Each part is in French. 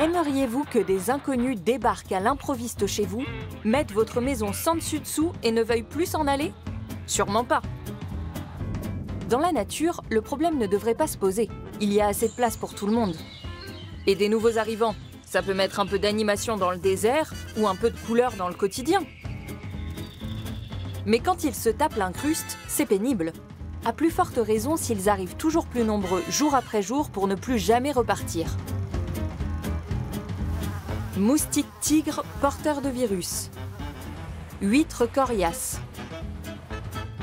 Aimeriez-vous que des inconnus débarquent à l'improviste chez vous, mettent votre maison sans dessus-dessous et ne veuillent plus s'en aller? Sûrement pas. Dans la nature, le problème ne devrait pas se poser. Il y a assez de place pour tout le monde. Et des nouveaux arrivants, ça peut mettre un peu d'animation dans le désert ou un peu de couleur dans le quotidien. Mais quand ils se tapent l'incruste, c'est pénible. À plus forte raison s'ils arrivent toujours plus nombreux jour après jour pour ne plus jamais repartir. Moustiques tigres porteurs de virus. Huîtres coriaces.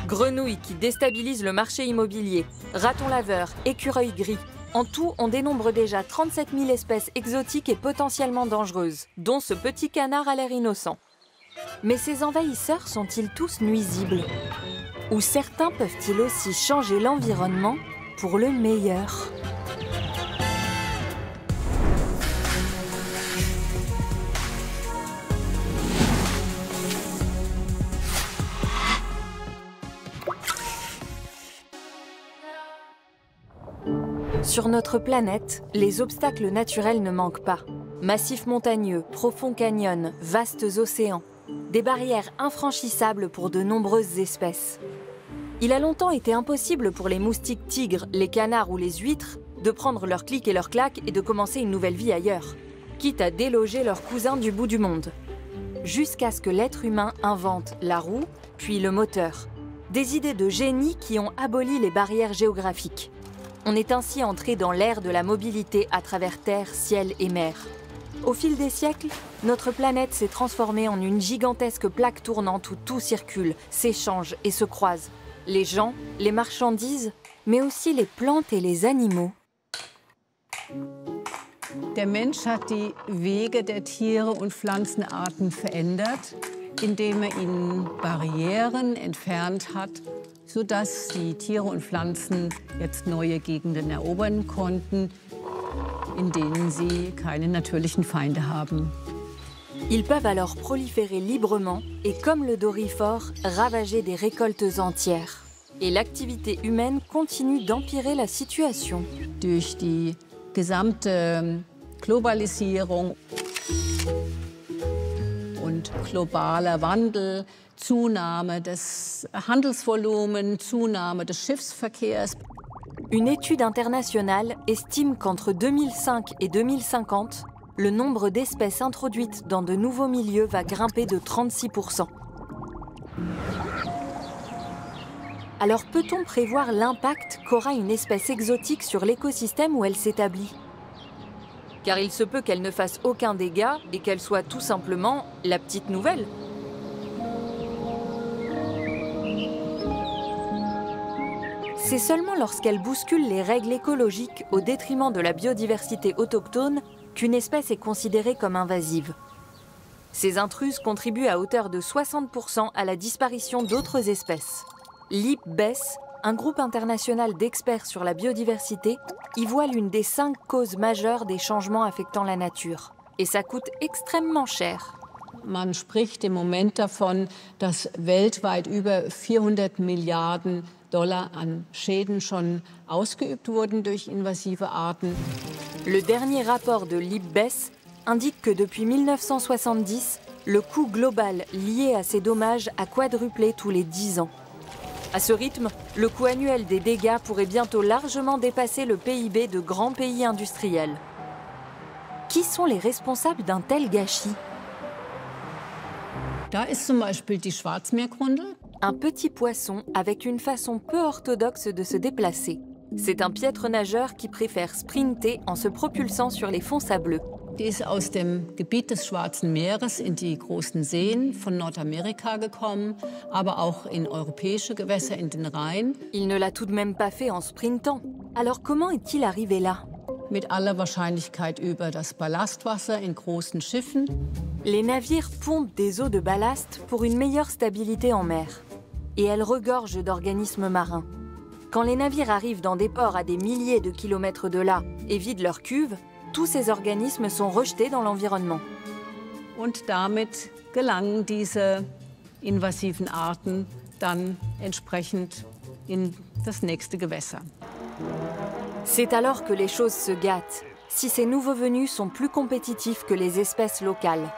Grenouilles qui déstabilisent le marché immobilier. Ratons laveurs, écureuils gris. En tout, on dénombre déjà 37 000 espèces exotiques et potentiellement dangereuses, dont ce petit canard à l'air innocent. Mais ces envahisseurs sont-ils tous nuisibles? Ou certains peuvent-ils aussi changer l'environnement pour le meilleur? Sur notre planète, les obstacles naturels ne manquent pas. Massifs montagneux, profonds canyons, vastes océans. Des barrières infranchissables pour de nombreuses espèces. Il a longtemps été impossible pour les moustiques tigres, les canards ou les huîtres de prendre leur clic et leur claque et de commencer une nouvelle vie ailleurs, quitte à déloger leurs cousins du bout du monde. Jusqu'à ce que l'être humain invente la roue, puis le moteur. Des idées de génie qui ont aboli les barrières géographiques. On est ainsi entré dans l'ère de la mobilité à travers terre, ciel et mer. Au fil des siècles, notre planète s'est transformée en une gigantesque plaque tournante où tout circule, s'échange et se croise. Les gens, les marchandises, mais aussi les plantes et les animaux. Der Mensch hat die Wege der Tiere und Pflanzenarten verändert, indem ihnen Barrieren entfernt hat, sodass die Tiere und Pflanzen jetzt neue Gegenden erobern konnten, in denen sie keine natürlichen Feinde haben. Ils peuvent alors proliférer librement et, comme le dorifort, ravager des récoltes entières. Et l'activité humaine continue d'empirer la situation. Durch die gesamte Globalisierung und globaler Wandel, Zunahme des Handelsvolumens, Zunahme des Schiffsverkehrs. Une étude internationale estime qu'entre 2005 et 2050, le nombre d'espèces introduites dans de nouveaux milieux va grimper de 36%. Alors peut-on prévoir l'impact qu'aura une espèce exotique sur l'écosystème où elle s'établit? Car il se peut qu'elle ne fasse aucun dégât et qu'elle soit tout simplement la petite nouvelle. C'est seulement lorsqu'elle bouscule les règles écologiques au détriment de la biodiversité autochtone qu'une espèce est considérée comme invasive. Ces intruses contribuent à hauteur de 60% à la disparition d'autres espèces. L'IPBES, un groupe international d'experts sur la biodiversité, y voit l'une des 5 causes majeures des changements affectant la nature. Et ça coûte extrêmement cher. Man spricht im Moment davon, dass weltweit über 400 Milliarden Dollar an Schäden schon ausgeübt wurden durch invasive Arten. Le dernier rapport de l'IPBES indique que depuis 1970, le coût global lié à ces dommages a quadruplé tous les 10 ans. À ce rythme, le coût annuel des dégâts pourrait bientôt largement dépasser le PIB de grands pays industriels. Qui sont les responsables d'un tel gâchis? Da ist zum Beispiel die Schwarzmeergrundel. Un petit poisson avec une façon peu orthodoxe de se déplacer. C'est un piètre nageur qui préfère sprinter en se propulsant sur les fonds sableux. Die ist aus dem Gebiet des Schwarzen Meeres in die großen Seen von Nordamerika gekommen, aber auch in europäische Gewässer, in den Rhein. Il ne l'a tout de même pas fait en sprintant. Alors comment est-il arrivé là? Mit aller Wahrscheinlichkeit über das Ballastwasser in großen Schiffen. Les navires pompent des eaux de ballast pour une meilleure stabilité en mer. Et elles regorgent d'organismes marins. Quand les navires arrivent dans des ports à des milliers de kilomètres de là et vident leurs cuves, tous ces organismes sont rejetés dans l'environnement. Und damit gelangen diese invasiven Arten dann entsprechend in das nächste Gewässer. C'est alors que les choses se gâtent. si ces nouveaux venus sont plus compétitifs que les espèces locales.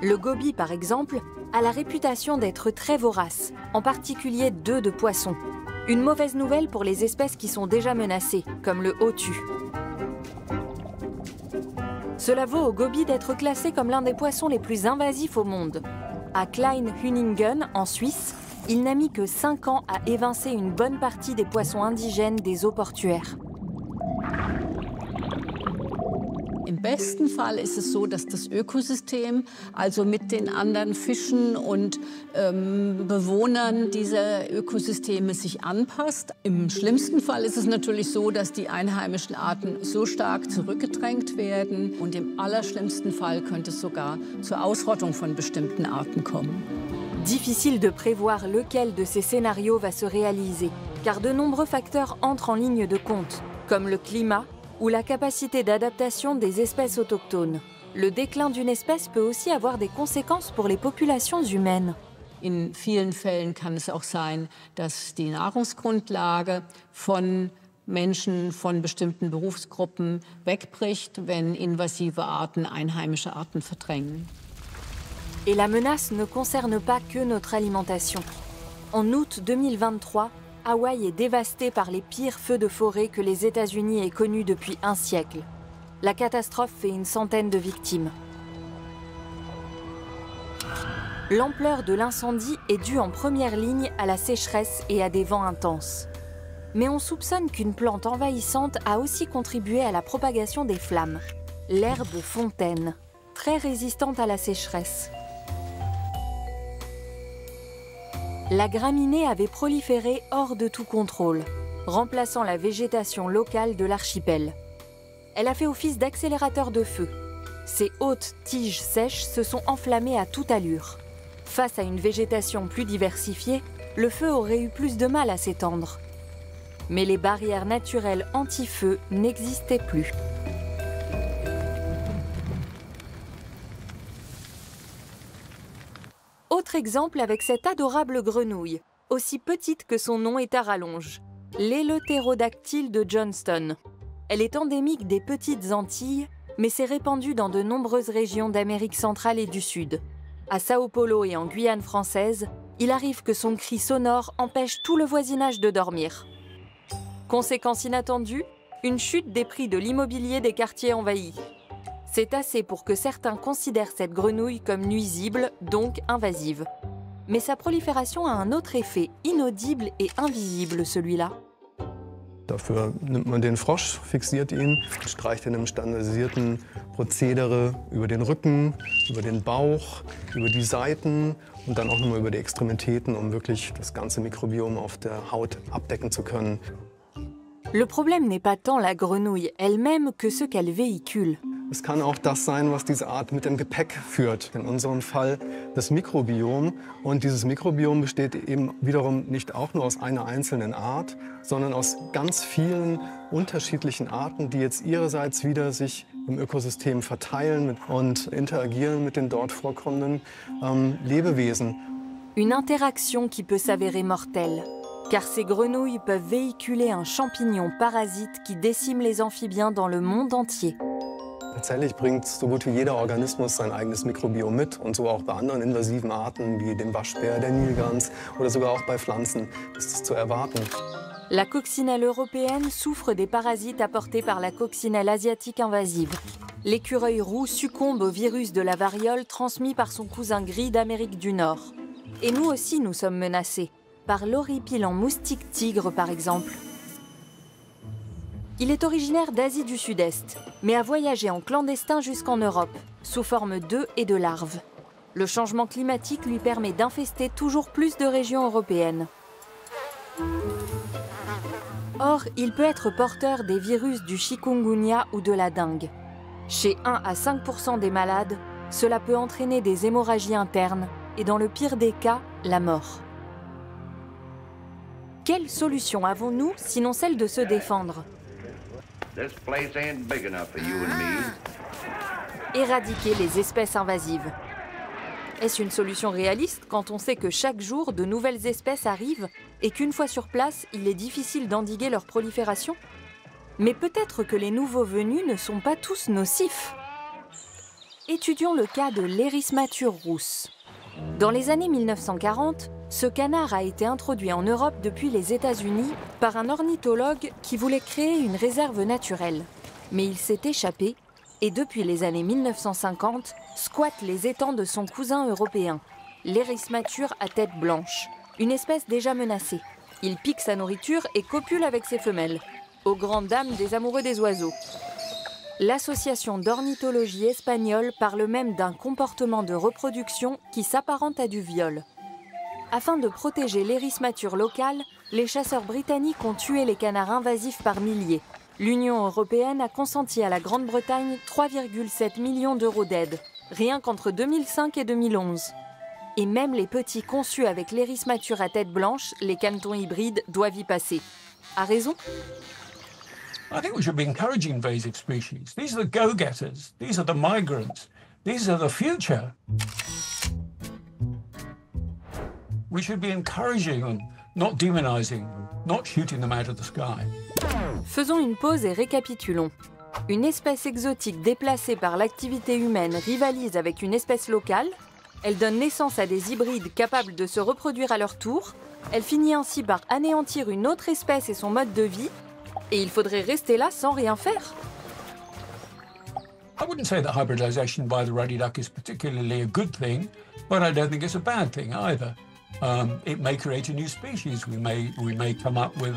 Le goby, par exemple, a la réputation d'être très vorace, en particulier d'œufs de poisson. Une mauvaise nouvelle pour les espèces qui sont déjà menacées, comme le hautu. Cela vaut au goby d'être classé comme l'un des poissons les plus invasifs au monde. À Klein-Hüningen, en Suisse, il n'a mis que 5 ans à évincer une bonne partie des poissons indigènes des eaux portuaires. Im besten Fall ist es so, dass das Ökosystem, also mit den anderen Fischen und Bewohnern dieser Ökosysteme sich anpasst. Im schlimmsten Fall ist es natürlich so, dass die einheimischen Arten so stark zurückgedrängt werden. Und im allerschlimmsten Fall könnte es sogar zur Ausrottung von bestimmten Arten kommen. Difficile de prévoir lequel de ces scénarios va se réaliser, car de nombreux facteurs entrent en ligne de compte, comme le climat, ou la capacité d'adaptation des espèces autochtones. Le déclin d'une espèce peut aussi avoir des conséquences pour les populations humaines. In vielen Fällen kann es auch sein, dass die Nahrungsgrundlage von Menschen, von bestimmten Berufsgruppen wegbricht, wenn invasive Arten einheimische Arten verdrängen. Et la menace ne concerne pas que notre alimentation. En août 2023, Hawaï est dévasté par les pires feux de forêt que les États-Unis aient connus depuis un siècle. La catastrophe fait une centaine de victimes. L'ampleur de l'incendie est due en première ligne à la sécheresse et à des vents intenses. Mais on soupçonne qu'une plante envahissante a aussi contribué à la propagation des flammes. L'herbe fontaine, très résistante à la sécheresse. La graminée avait proliféré hors de tout contrôle, remplaçant la végétation locale de l'archipel. Elle a fait office d'accélérateur de feu. Ses hautes tiges sèches se sont enflammées à toute allure. Face à une végétation plus diversifiée, le feu aurait eu plus de mal à s'étendre. Mais les barrières naturelles anti-feu n'existaient plus. Autre exemple avec cette adorable grenouille, aussi petite que son nom est à rallonge, l'Eleutérodactyle de Johnston. Elle est endémique des Petites Antilles, mais s'est répandue dans de nombreuses régions d'Amérique centrale et du Sud. À Sao Paulo et en Guyane française, il arrive que son cri sonore empêche tout le voisinage de dormir. Conséquence inattendue, une chute des prix de l'immobilier des quartiers envahis. C'est assez pour que certains considèrent cette grenouille comme nuisible, donc invasive. Mais sa prolifération a un autre effet, inaudible et invisible celui-là. Dafür nimmt man den Frosch, fixiert ihn, streicht in einem standardisierten Prozedere über den Rücken, über den Bauch, über die Seiten und dann auch nochmal über die Extremitäten, um wirklich das ganze Mikrobiom auf der Haut abdecken zu können. Le problème n'est pas tant la grenouille elle-même que ce qu'elle véhicule. Es kann auch das sein, was diese Art mit dem Gepäck führt. In unserem Fall das Mikrobiom. Und dieses Mikrobiom besteht eben wiederum nicht auch nur aus einer einzelnen Art, sondern aus ganz vielen unterschiedlichen Arten, die jetzt ihrerseits wieder sich im Ökosystem verteilen und interagieren mit den dort vorkommenden Lebewesen. Une interaction qui peut s'avérer mortelle, car ces grenouilles peuvent véhiculer un champignon parasite qui décime les amphibiens dans le monde entier. Tatsächlich bringt so gut wie jeder Organismus sein eigenes Mikrobiom mit und so auch bei anderen invasiven Arten wie dem Waschbär, der Nilgans oder sogar auch bei Pflanzen ist es zu erwarten. La coccinelle européenne souffre des parasites apportés par la coccinelle asiatique invasive. L'écureuil roux succombe au virus de la variole transmis par son cousin gris d'Amérique du Nord. Et nous aussi nous sommes menacés, par l'horripilant moustique tigre par exemple. Il est originaire d'Asie du Sud-Est, mais a voyagé en clandestin jusqu'en Europe, sous forme d'œufs et de larves. Le changement climatique lui permet d'infester toujours plus de régions européennes. Or, il peut être porteur des virus du chikungunya ou de la dengue. Chez 1 à 5% des malades, cela peut entraîner des hémorragies internes et dans le pire des cas, la mort. Quelle solution avons-nous sinon celle de se défendre ? Éradiquer les espèces invasives. Est-ce une solution réaliste quand on sait que chaque jour, de nouvelles espèces arrivent et qu'une fois sur place, il est difficile d'endiguer leur prolifération? Mais peut-être que les nouveaux venus ne sont pas tous nocifs. Étudions le cas de l'Erismathur rousse. Dans les années 1940, ce canard a été introduit en Europe depuis les États-Unis par un ornithologue qui voulait créer une réserve naturelle. Mais il s'est échappé et depuis les années 1950, squatte les étangs de son cousin européen, l'Erismathur à tête blanche, une espèce déjà menacée. Il pique sa nourriture et copule avec ses femelles, aux grandes dames des amoureux des oiseaux. L'association d'ornithologie espagnole parle même d'un comportement de reproduction qui s'apparente à du viol. Afin de protéger l'Erismathur locale, les chasseurs britanniques ont tué les canards invasifs par milliers. L'Union européenne a consenti à la Grande-Bretagne 3,7 millions d'euros d'aide, rien qu'entre 2005 et 2011. Et même les petits conçus avec l'Erismathur à tête blanche, les canetons hybrides, doivent y passer. À raison? I think we should be encouraging invasive species. These are the go-getters. These are the migrants. These are the future. We should be encouraging them, not demonizing them, not shooting them out of the sky. Faisons une pause et récapitulons. Une espèce exotique déplacée par l'activité humaine rivalise avec une espèce locale. Elle donne naissance à des hybrides capables de se reproduire à leur tour. Elle finit ainsi par anéantir une autre espèce et son mode de vie. Et il faudrait rester là sans rien faire. I wouldn't say that hybridization by the ruddy duck is particularly a good thing, but I don't think it's a bad thing either. It may create a new species. We may come up with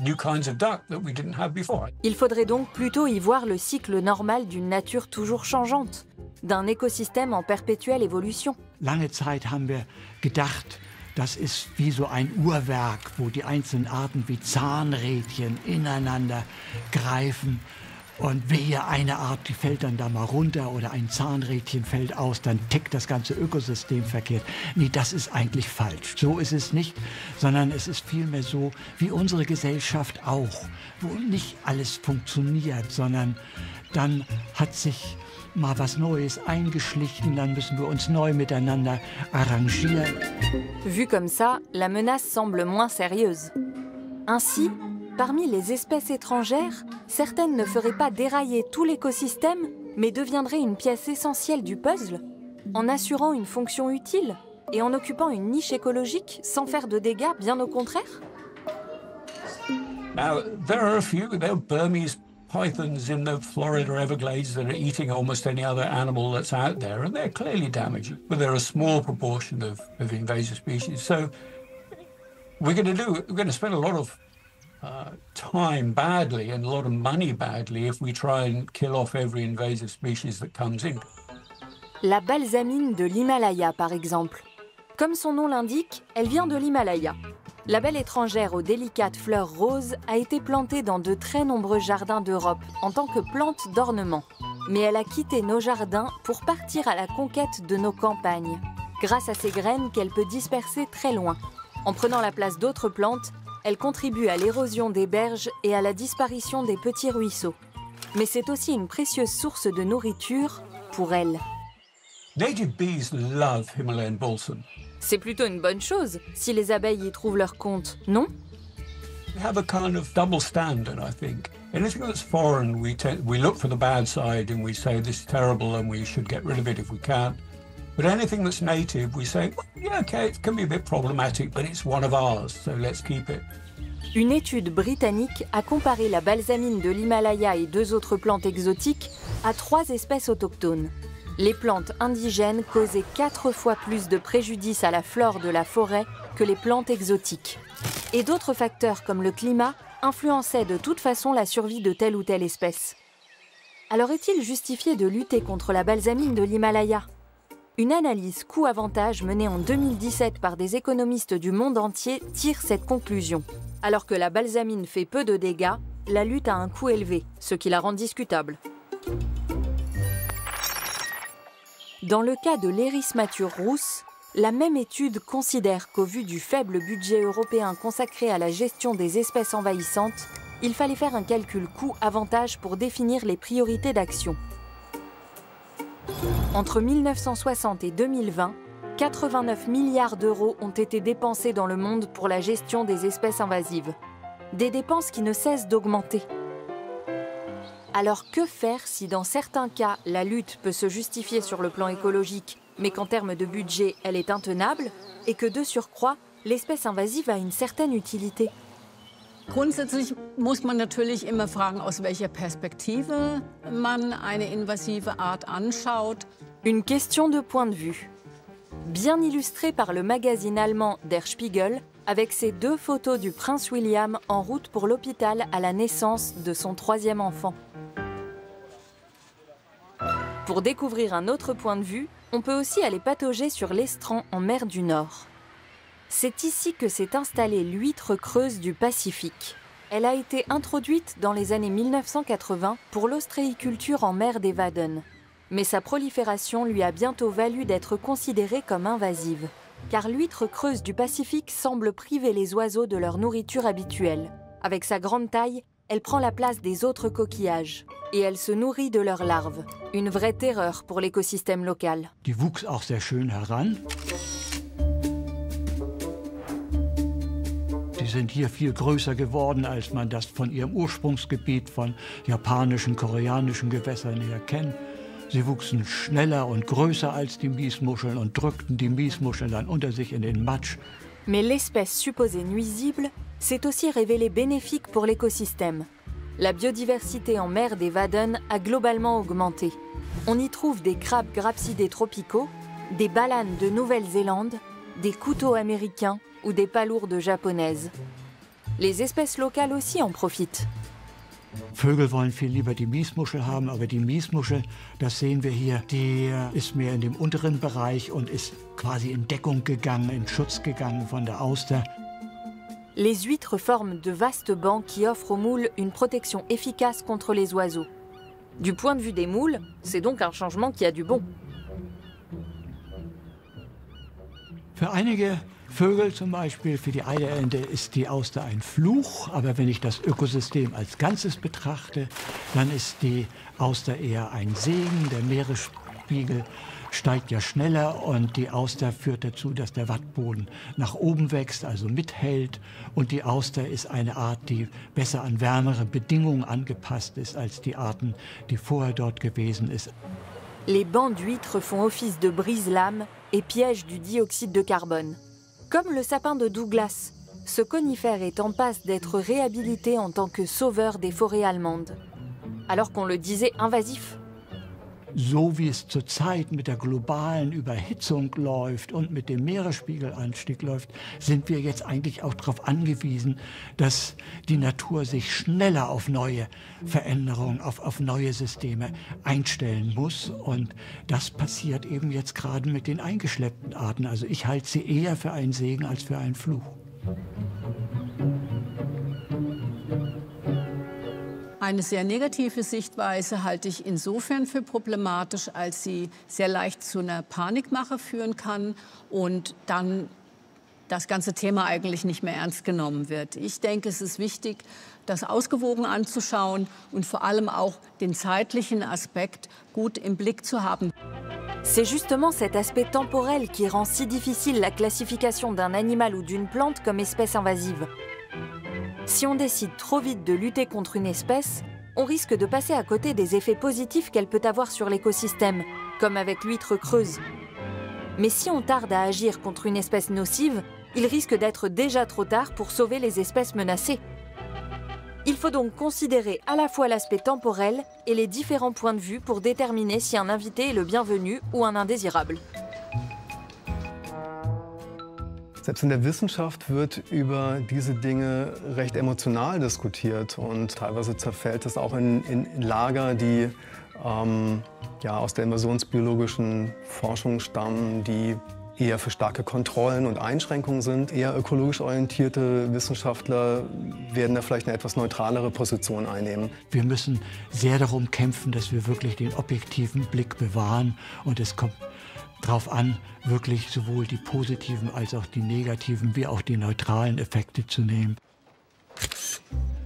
new kinds of duck that we didn't have before. Il faudrait donc plutôt y voir le cycle normal d'une nature toujours changeante, d'un écosystème en perpétuelle évolution. Lange Zeit haben wir gedacht, das ist wie so ein Uhrwerk, wo die einzelnen Arten wie Zahnrädchen ineinander greifen. Und wehe, eine Art, die fällt dann da mal runter oder ein Zahnrädchen fällt aus, dann tickt das ganze Ökosystem verkehrt. Nee, das ist eigentlich falsch. So ist es nicht, sondern es ist vielmehr so wie unsere Gesellschaft auch, wo nicht alles funktioniert, sondern dann hat sich mal was Neues eingeschlichen, dann müssen wir uns neu miteinander arrangieren. Vu comme ça, la menace semble moins sérieuse. Ainsi, parmi les espèces étrangères, certaines ne feraient pas dérailler tout l'écosystème, mais deviendraient une pièce essentielle du puzzle, en assurant une fonction utile et en occupant une niche écologique sans faire de dégâts, bien au contraire. Now, there are a few. There are Burmese pythons in the Florida Everglades that are eating almost any other animal that's out there, and they're clearly damaging. But they're a small proportion of invasive species. So we're going to spend a lot of time badly and a lot of money badly if we try and kill off every invasive species that comes in. La balsamine de l'Himalaya, par exemple. Comme son nom l'indique, elle vient de l'Himalaya. La belle étrangère aux délicates fleurs roses a été plantée dans de très nombreux jardins d'Europe en tant que plante d'ornement. Mais elle a quitté nos jardins pour partir à la conquête de nos campagnes, grâce à ses graines qu'elle peut disperser très loin. En prenant la place d'autres plantes, elle contribue à l'érosion des berges et à la disparition des petits ruisseaux. Mais c'est aussi une précieuse source de nourriture pour elle. Native bees love Himalayan balsam. C'est plutôt une bonne chose si les abeilles y trouvent leur compte, non? We have a kind of double standard, I think. Anything that's foreign, we look for the bad side and we say this is terrible and we should get rid of it if we can. But anything that's native, we say, well, yeah, okay, it can be a bit problematic, but it's one of ours, so let's keep it. Une étude britannique a comparé la balsamine de l'Himalaya et 2 autres plantes exotiques à 3 espèces autochtones. Les plantes indigènes causaient 4 fois plus de préjudice à la flore de la forêt que les plantes exotiques. Et d'autres facteurs comme le climat influençaient de toute façon la survie de telle ou telle espèce. Alors est-il justifié de lutter contre la balsamine de l'Himalaya ? Une analyse coût-avantage menée en 2017 par des économistes du monde entier tire cette conclusion. Alors que la balsamine fait peu de dégâts, la lutte a un coût élevé, ce qui la rend discutable. Dans le cas de l'Erismathur rousse, la même étude considère qu'au vu du faible budget européen consacré à la gestion des espèces envahissantes, il fallait faire un calcul coût-avantage pour définir les priorités d'action. Entre 1960 et 2020, 89 milliards d'euros ont été dépensés dans le monde pour la gestion des espèces invasives. Des dépenses qui ne cessent d'augmenter. Alors que faire si dans certains cas, la lutte peut se justifier sur le plan écologique, mais qu'en termes de budget, elle est intenable, et que de surcroît, l'espèce invasive a une certaine utilité? Grundsätzlich muss man natürlich immer fragen, aus welcher Perspektive man eine invasive Art anschaut. Une question de point de vue. Bien illustrée par le magazine allemand Der Spiegel, avec ses 2 photos du prince William en route pour l'hôpital à la naissance de son 3e enfant. Pour découvrir un autre point de vue, on peut aussi aller patauger sur l'Estran en mer du Nord. C'est ici que s'est installée l'huître creuse du Pacifique. Elle a été introduite dans les années 1980 pour l'ostréiculture en mer des Wadden. Mais sa prolifération lui a bientôt valu d'être considérée comme invasive. Car l'huître creuse du Pacifique semble priver les oiseaux de leur nourriture habituelle. Avec sa grande taille, elle prend la place des autres coquillages. Et elle se nourrit de leurs larves. Une vraie terreur pour l'écosystème local. Die wuchs auch sehr schön heran. Sie sind hier viel größer geworden, als man das von ihrem Ursprungsgebiet von japanischen, koreanischen Gewässern her kennt. Sie wuchsen schneller und größer als die Miesmuscheln und drückten die Miesmuscheln dann unter sich in den Matsch. Mais l'espèce supposée nuisible s'est aussi révélée bénéfique pour l'écosystème. La biodiversité en mer des Wadden a globalement augmenté. On y trouve des crabes grapsidés tropicaux, des balanes de Nouvelle-Zélande, des couteaux américains ou des palourdes japonaises. Les espèces locales aussi en profitent. Vögel wollen viel lieber die Miesmuschel haben, aber die Miesmuschel, das sehen wir hier, die ist mehr in dem unteren Bereich und ist quasi in Deckung gegangen, in Schutz gegangen von der Auster. Les huîtres forment de vastes bancs qui offrent aux moules une protection efficace contre les oiseaux. Du point de vue des moules, c'est donc un changement qui a du bon. Für einige Vögel zum Beispiel, für die Eierente ist die Auster ein Fluch, aber wenn ich das Ökosystem als Ganzes betrachte, dann ist die Auster eher ein Segen. Der Meeresspiegel steigt ja schneller und die Auster führt dazu, dass der Wattboden nach oben wächst, also mithält. Und die Auster ist eine Art, die besser an wärmere Bedingungen angepasst ist als die Arten, die vorher dort gewesen ist. Les bancs d'huîtres font office de brise-lames et pièges du dioxyde de carbone. Comme le sapin de Douglas, ce conifère est en passe d'être réhabilité en tant que sauveur des forêts allemandes. Alors qu'on le disait invasif. So wie es zurzeit mit der globalen Überhitzung läuft und mit dem Meeresspiegelanstieg läuft, sind wir jetzt eigentlich auch darauf angewiesen, dass die Natur sich schneller auf neue Veränderungen, auf neue Systeme einstellen muss. Und das passiert eben jetzt gerade mit den eingeschleppten Arten. Also ich halte sie eher für einen Segen als für einen Fluch. Eine sehr negative Sichtweise halte ich insofern für problematisch, als sie sehr leicht zu einer Panikmache führen kann und dann das ganze Thema eigentlich nicht mehr ernst genommen wird. Ich denke, es ist wichtig, das ausgewogen anzuschauen und vor allem auch den zeitlichen Aspekt gut im Blick zu haben. C'est justement cet aspect temporel qui rend si difficile la classification d'un animal ou d'une plante comme espèce invasive. Si on décide trop vite de lutter contre une espèce, on risque de passer à côté des effets positifs qu'elle peut avoir sur l'écosystème, comme avec l'huître creuse. Mais si on tarde à agir contre une espèce nocive, il risque d'être déjà trop tard pour sauver les espèces menacées. Il faut donc considérer à la fois l'aspect temporel et les différents points de vue pour déterminer si un invité est le bienvenu ou un indésirable. Selbst in der Wissenschaft wird über diese Dinge recht emotional diskutiert und teilweise zerfällt es auch in Lager, die ja, aus der invasionsbiologischen Forschung stammen, die eher für starke Kontrollen und Einschränkungen sind. Eher ökologisch orientierte Wissenschaftler werden da vielleicht eine etwas neutralere Position einnehmen. Wir müssen sehr darum kämpfen, dass wir wirklich den objektiven Blick bewahren und es kommt darauf an, wirklich sowohl die positiven als auch die negativen wie auch die neutralen Effekte zu nehmen.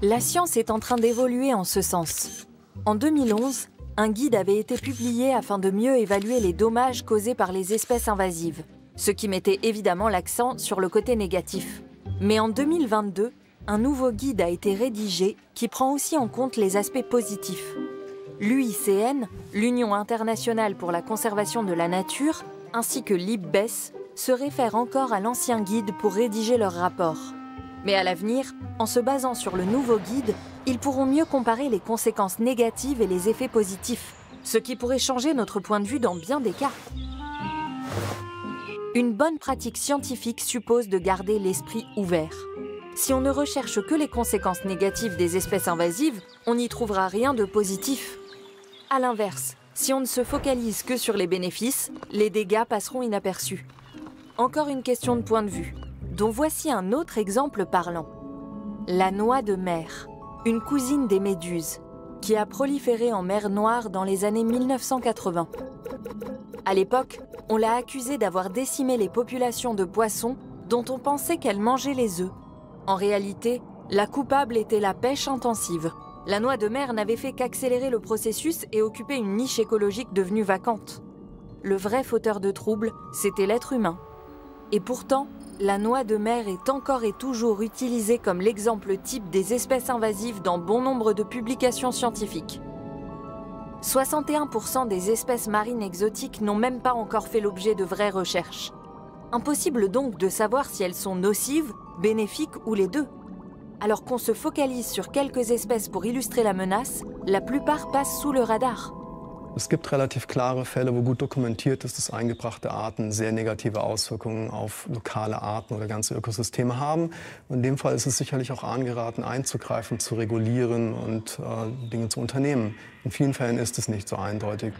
La science est en train d'évoluer en ce sens. En 2011, un guide avait été publié afin de mieux évaluer les dommages causés par les espèces invasives. ce qui mettait évidemment l'accent sur le côté négatif. Mais en 2022, un nouveau guide a été rédigé qui prend aussi en compte les aspects positifs. L'UICN, l'Union internationale pour la conservation de la nature, ainsi que l'IPBES, se réfèrent encore à l'ancien guide pour rédiger leur rapport. Mais à l'avenir, en se basant sur le nouveau guide, ils pourront mieux comparer les conséquences négatives et les effets positifs, ce qui pourrait changer notre point de vue dans bien des cas. Une bonne pratique scientifique suppose de garder l'esprit ouvert. Si on ne recherche que les conséquences négatives des espèces invasives, on n'y trouvera rien de positif. À l'inverse, si on ne se focalise que sur les bénéfices, les dégâts passeront inaperçus. Encore une question de point de vue, dont voici un autre exemple parlant. La noix de mer, une cousine des méduses, qui a proliféré en mer Noire dans les années 1980. À l'époque, on l'a accusée d'avoir décimé les populations de poissons dont on pensait qu'elle mangeait les œufs. En réalité, la coupable était la pêche intensive. La noix de mer n'avait fait qu'accélérer le processus et occuper une niche écologique devenue vacante. Le vrai fauteur de troubles, c'était l'être humain. Et pourtant, la noix de mer est encore et toujours utilisée comme l'exemple type des espèces invasives dans bon nombre de publications scientifiques. 61% des espèces marines exotiques n'ont même pas encore fait l'objet de vraies recherches. Impossible donc de savoir si elles sont nocives, bénéfiques ou les deux. Alors qu'on se focalise sur quelques espèces pour illustrer la menace, la plupart passent sous le radar. Es gibt relativ klare Fälle, wo gut dokumentiert ist, dass eingebrachte Arten sehr negative Auswirkungen auf lokale Arten oder ganze Ökosysteme haben. In dem Fall ist es sicherlich auch angeraten, einzugreifen, zu regulieren und Dinge zu unternehmen. In vielen Fällen ist es nicht so eindeutig.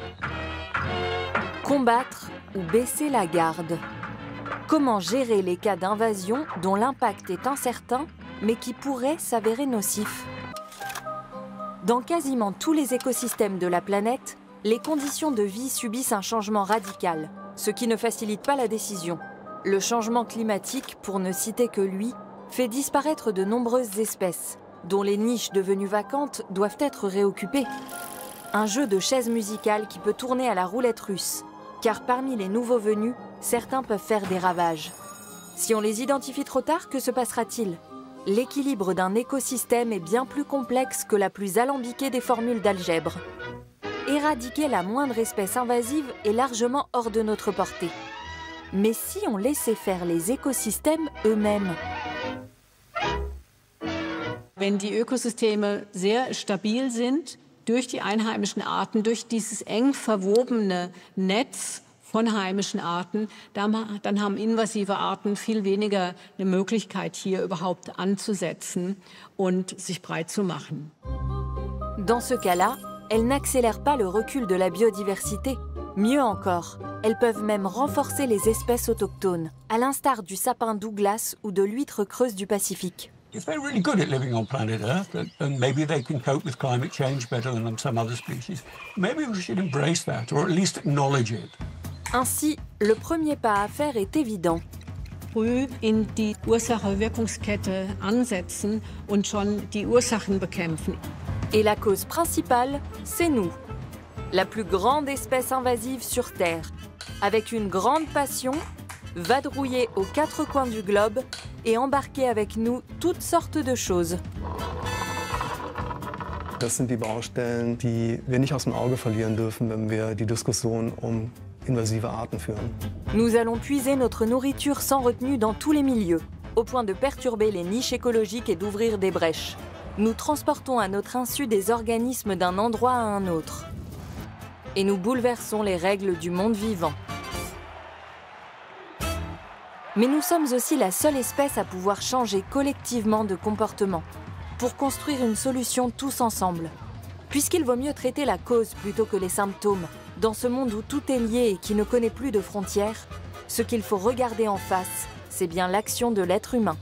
Combattre ou baisser la garde. Comment gérer les cas d'invasion dont l'impact est incertain, mais qui pourraient s'avérer nocifs? Dans quasiment tous les écosystèmes de la planète, les conditions de vie subissent un changement radical, ce qui ne facilite pas la décision. Le changement climatique, pour ne citer que lui, fait disparaître de nombreuses espèces, dont les niches devenues vacantes doivent être réoccupées. Un jeu de chaises musicales qui peut tourner à la roulette russe, car parmi les nouveaux venus, certains peuvent faire des ravages. Si on les identifie trop tard, que se passera-t-il? L'équilibre d'un écosystème est bien plus complexe que la plus alambiquée des formules d'algèbre. Éradiquer la moindre espèce invasive est largement hors de notre portée. Mais si on laissait faire les écosystèmes eux-mêmes? Wenn die Ökosysteme sehr stabil sind, durch die einheimischen Arten, durch dieses eng verwobene Netz von heimischen Arten, dann haben invasive Arten viel weniger eine Möglichkeit, hier überhaupt anzusetzen und sich breit zu machen. Dans ce cas-là, elles n'accélèrent pas le recul de la biodiversité. Mieux encore, elles peuvent même renforcer les espèces autochtones, à l'instar du sapin Douglas ou de l'huître creuse du Pacifique. If they're really good at living on planet Earth, and maybe they can cope with climate change better than some other species, maybe we should embrace that, or at least acknowledge it. Ainsi, le premier pas à faire est évident. Früh in die Ursache-Wirkungskette ansetzen und schon die Ursachen bekämpfen. Et la cause principale, c'est nous. La plus grande espèce invasive sur Terre, avec une grande passion, vadrouiller aux quatre coins du globe et embarquer avec nous toutes sortes de choses. Das sind die Baustellen, die wir nicht aus dem Auge verlieren dürfen, wenn wir die Diskussion invasive Arten führen. Nous allons puiser notre nourriture sans retenue dans tous les milieux, au point de perturber les niches écologiques et d'ouvrir des brèches. Nous transportons à notre insu des organismes d'un endroit à un autre. Et nous bouleversons les règles du monde vivant. Mais nous sommes aussi la seule espèce à pouvoir changer collectivement de comportement, pour construire une solution tous ensemble. Puisqu'il vaut mieux traiter la cause plutôt que les symptômes, dans ce monde où tout est lié et qui ne connaît plus de frontières, ce qu'il faut regarder en face, c'est bien l'action de l'être humain.